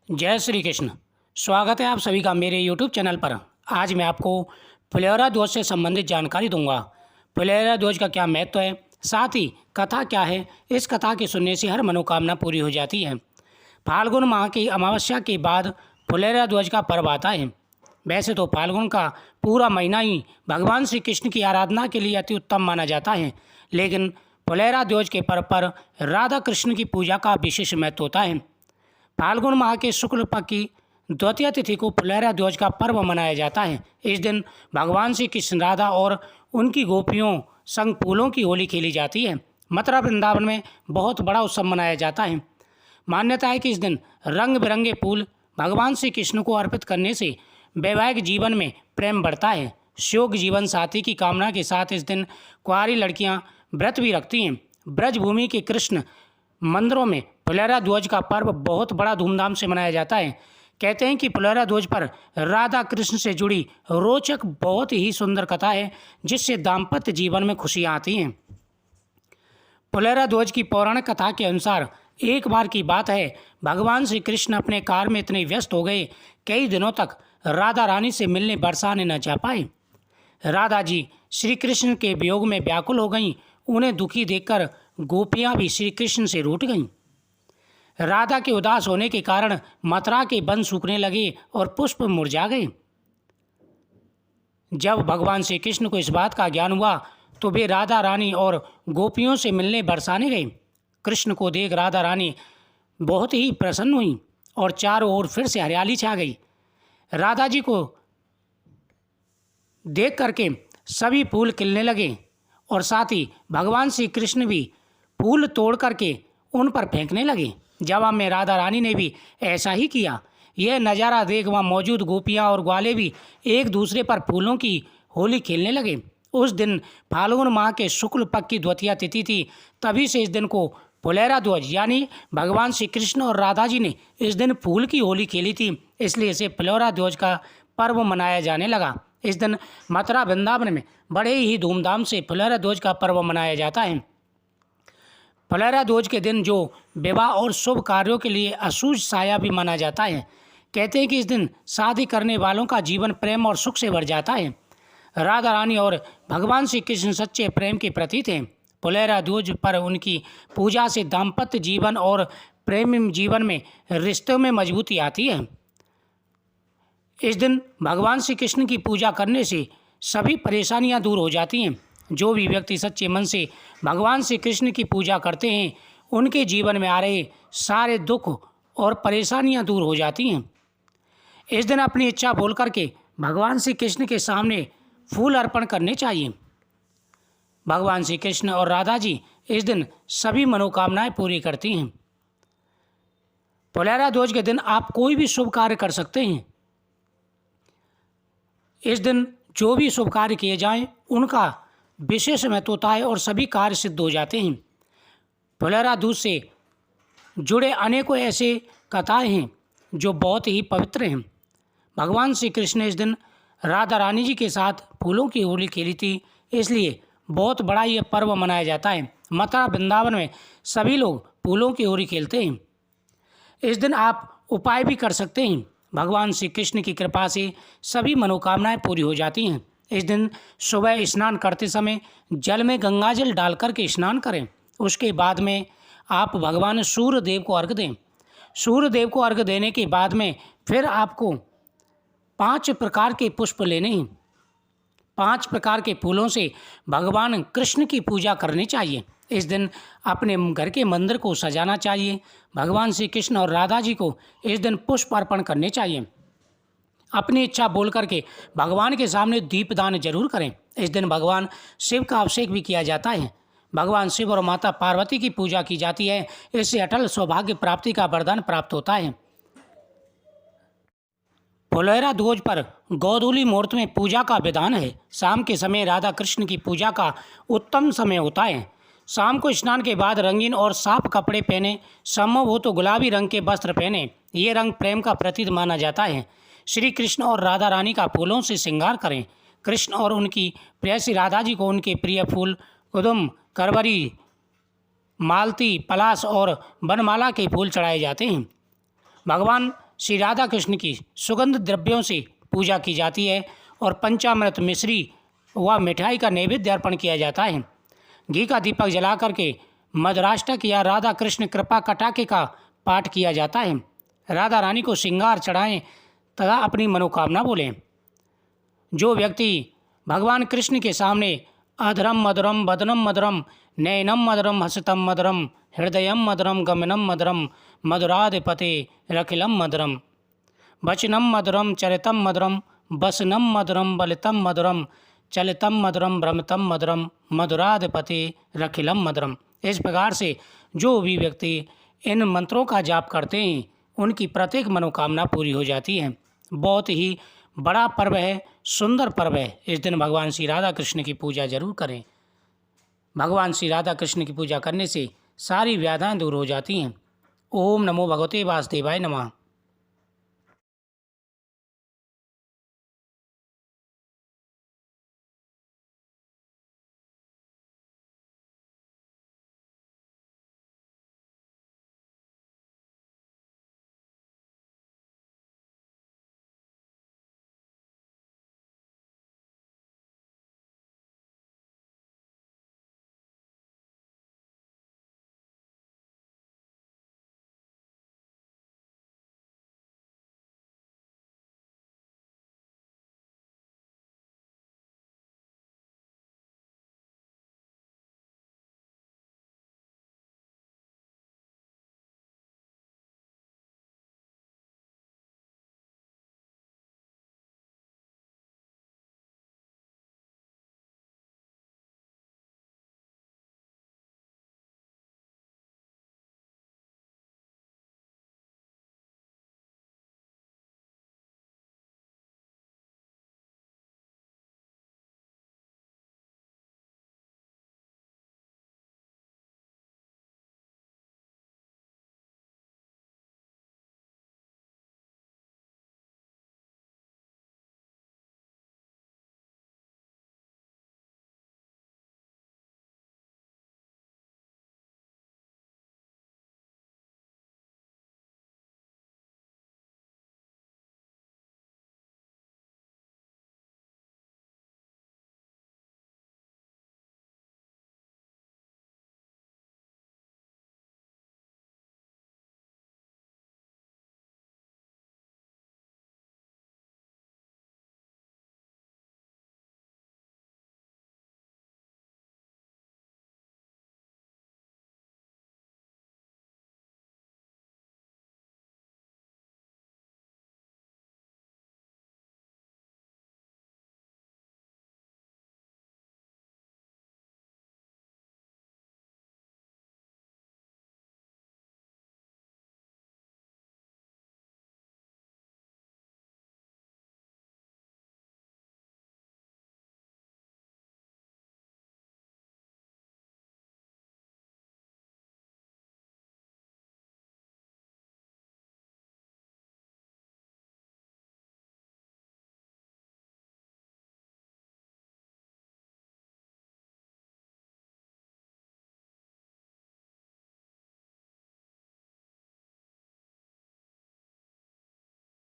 जय श्री कृष्ण। स्वागत है आप सभी का मेरे YouTube चैनल पर। आज मैं आपको फुलेरा ध्वज से संबंधित जानकारी दूंगा। फुलेरा ध्वज का क्या महत्व है, साथ ही कथा क्या है। इस कथा के सुनने से हर मनोकामना पूरी हो जाती है। फाल्गुन माह की अमावस्या के बाद फुलेरा ध्वज का पर्व आता है। वैसे तो फाल्गुन का पूरा महीना ही भगवान श्री कृष्ण की आराधना के लिए अति उत्तम माना जाता है, लेकिन फुलेरा ध्वज के पर्व पर राधा कृष्ण की पूजा का विशेष महत्व होता है। फाल्गुन माह के शुक्ल पक्ष की द्वितीया तिथि को फुलेरा ध्वज का पर्व मनाया जाता है। इस दिन भगवान श्री कृष्ण, राधा और उनकी गोपियों संग फूलों की होली खेली जाती है। मथुरा वृंदावन में बहुत बड़ा उत्सव मनाया जाता है। मान्यता है कि इस दिन रंग बिरंगे फूल भगवान श्री कृष्ण को अर्पित करने से वैवाहिक जीवन में प्रेम बढ़ता है। शोक जीवन साथी की कामना के साथ इस दिन कुंवारी लड़कियां व्रत भी रखती हैं। ब्रजभूमि के कृष्ण मंदिरों में फुलेरा ध्वज का पर्व बहुत बड़ा धूमधाम से मनाया जाता है। कहते हैं कि फुलेरा ध्वज पर राधा कृष्ण से जुड़ी रोचक बहुत ही सुंदर कथा है, जिससे दाम्पत्य जीवन में खुशियां आती हैं। फुलेरा ध्वज की पौराणिक कथा के अनुसार एक बार की बात है, भगवान श्री कृष्ण अपने कार्य में इतने व्यस्त हो गए, कई दिनों तक राधा रानी से मिलने बरसाने न जा पाए। राधा जी श्री कृष्ण के वियोग में व्याकुल हो गईं। उन्हें दुखी देखकर गोपियां भी श्री कृष्ण से रूठ गईं। राधा के उदास होने के कारण मथुरा के वन सूखने लगे और पुष्प मुरझा गए। जब भगवान श्री कृष्ण को इस बात का ज्ञान हुआ तो वे राधा रानी और गोपियों से मिलने बरसाने गए। कृष्ण को देख राधा रानी बहुत ही प्रसन्न हुई और चारों ओर फिर से हरियाली छा गई। राधा जी को देख करके सभी फूल खिलने लगे और साथ ही भगवान श्री कृष्ण भी फूल तोड़ करके उन पर फेंकने लगे। जवाब में राधा रानी ने भी ऐसा ही किया। यह नज़ारा देख वहाँ मौजूद गोपियाँ और ग्वाले भी एक दूसरे पर फूलों की होली खेलने लगे। उस दिन फाल्गुन माह के शुक्ल पक्ष की द्वितीया तिथि थी। तभी से इस दिन को फुलेरा ध्वज यानी भगवान श्री कृष्ण और राधा जी ने इस दिन फूल की होली खेली थी, इसलिए इसे फुलेरा ध्वज का पर्व मनाया जाने लगा। इस दिन मथुरा वृंदावन में बड़े ही धूमधाम से फुलेरा ध्वज का पर्व मनाया जाता है। फुलेरा ध्वज के दिन जो विवाह और शुभ कार्यों के लिए अशुभ साया भी माना जाता है। कहते हैं कि इस दिन शादी करने वालों का जीवन प्रेम और सुख से भर जाता है। राधा रानी और भगवान श्री कृष्ण सच्चे प्रेम के प्रतीक थे। फुलेरा ध्वज पर उनकी पूजा से दाम्पत्य जीवन और प्रेम जीवन में रिश्तों में मजबूती आती है। इस दिन भगवान श्री कृष्ण की पूजा करने से सभी परेशानियां दूर हो जाती हैं। जो भी व्यक्ति सच्चे मन से भगवान श्री कृष्ण की पूजा करते हैं, उनके जीवन में आ रहे सारे दुख और परेशानियां दूर हो जाती हैं। इस दिन अपनी इच्छा बोल करके भगवान श्री कृष्ण के सामने फूल अर्पण करने चाहिए। भगवान श्री कृष्ण और राधा जी इस दिन सभी मनोकामनाएं पूरी करती हैं। फुलेरा ध्वज के दिन आप कोई भी शुभ कार्य कर सकते हैं। इस दिन जो भी शुभ कार्य किए जाएं, उनका विशेष महत्व होता है और सभी कार्य सिद्ध हो जाते हैं। फुलेरा ध्वज से जुड़े अनेकों ऐसे कथाएं हैं जो बहुत ही पवित्र हैं। भगवान श्री कृष्ण ने इस दिन राधा रानी जी के साथ फूलों की होली खेली थी, इसलिए बहुत बड़ा यह पर्व मनाया जाता है। मथुरा वृंदावन में सभी लोग फूलों की होली खेलते हैं। इस दिन आप उपाय भी कर सकते हैं। भगवान श्री कृष्ण की कृपा से सभी मनोकामनाएं पूरी हो जाती हैं। इस दिन सुबह स्नान करते समय जल में गंगाजल डालकर के स्नान करें। उसके बाद में आप भगवान सूर्य देव को अर्घ्य दें। सूर्य देव को अर्घ्य देने के बाद में फिर आपको 5 प्रकार के पुष्प लेने हैं। 5 प्रकार के फूलों से भगवान कृष्ण की पूजा करनी चाहिए। इस दिन अपने घर के मंदिर को सजाना चाहिए। भगवान श्री कृष्ण और राधा जी को इस दिन पुष्प अर्पण करने चाहिए। अपनी इच्छा बोल करके भगवान के सामने दीपदान जरूर करें। इस दिन भगवान शिव का अभिषेक भी किया जाता है। भगवान शिव और माता पार्वती की पूजा की जाती है। इससे अटल सौभाग्य प्राप्ति का वरदान प्राप्त होता है। फुलेरा ध्वज पर गोधूली मुहूर्त में पूजा का विधान है। शाम के समय राधा कृष्ण की पूजा का उत्तम समय होता है। शाम को स्नान के बाद रंगीन और साफ कपड़े पहने, संभव हो तो गुलाबी रंग के वस्त्र पहने। ये रंग प्रेम का प्रतीक माना जाता है। श्री कृष्ण और राधा रानी का फूलों से श्रृंगार करें। कृष्ण और उनकी प्रेयसी राधा जी को उनके प्रिय फूल कुदुम, करवरी, मालती, पलाश और बनमाला के फूल चढ़ाए जाते हैं। भगवान श्री राधा कृष्ण की सुगंध द्रव्यों से पूजा की जाती है और पंचामृत मिश्री व मिठाई का नैवेद्य अर्पण किया जाता है। घी का दीपक जला करके मधुराष्टक या राधा कृष्ण कृपा कटाके का पाठ किया जाता है। राधा रानी को श्रृंगार चढ़ाएं तथा अपनी मनोकामना बोलें। जो व्यक्ति भगवान कृष्ण के सामने अधरम मधुरम वदनम मधुरम नयनम मधुरम हसतम मधुरम हृदयम मधुरम गमनम मधुरम मधुराधिपते रखिलम मधुरम वचनम मधुरम चरितम मधुरम वसनम मधुरम बलितम मधुरम चलितम मधुरम भ्रमतम मधुरम मधुराधिपते रखिलम मधुरम। इस प्रकार से जो भी व्यक्ति इन मंत्रों का जाप करते हैं उनकी प्रत्येक मनोकामना पूरी हो जाती है। बहुत ही बड़ा पर्व है, सुंदर पर्व है। इस दिन भगवान श्री राधा कृष्ण की पूजा जरूर करें। भगवान श्री राधा कृष्ण की पूजा करने से सारी व्याधियां दूर हो जाती हैं। ओम नमो भगवते वासुदेवाय नमः।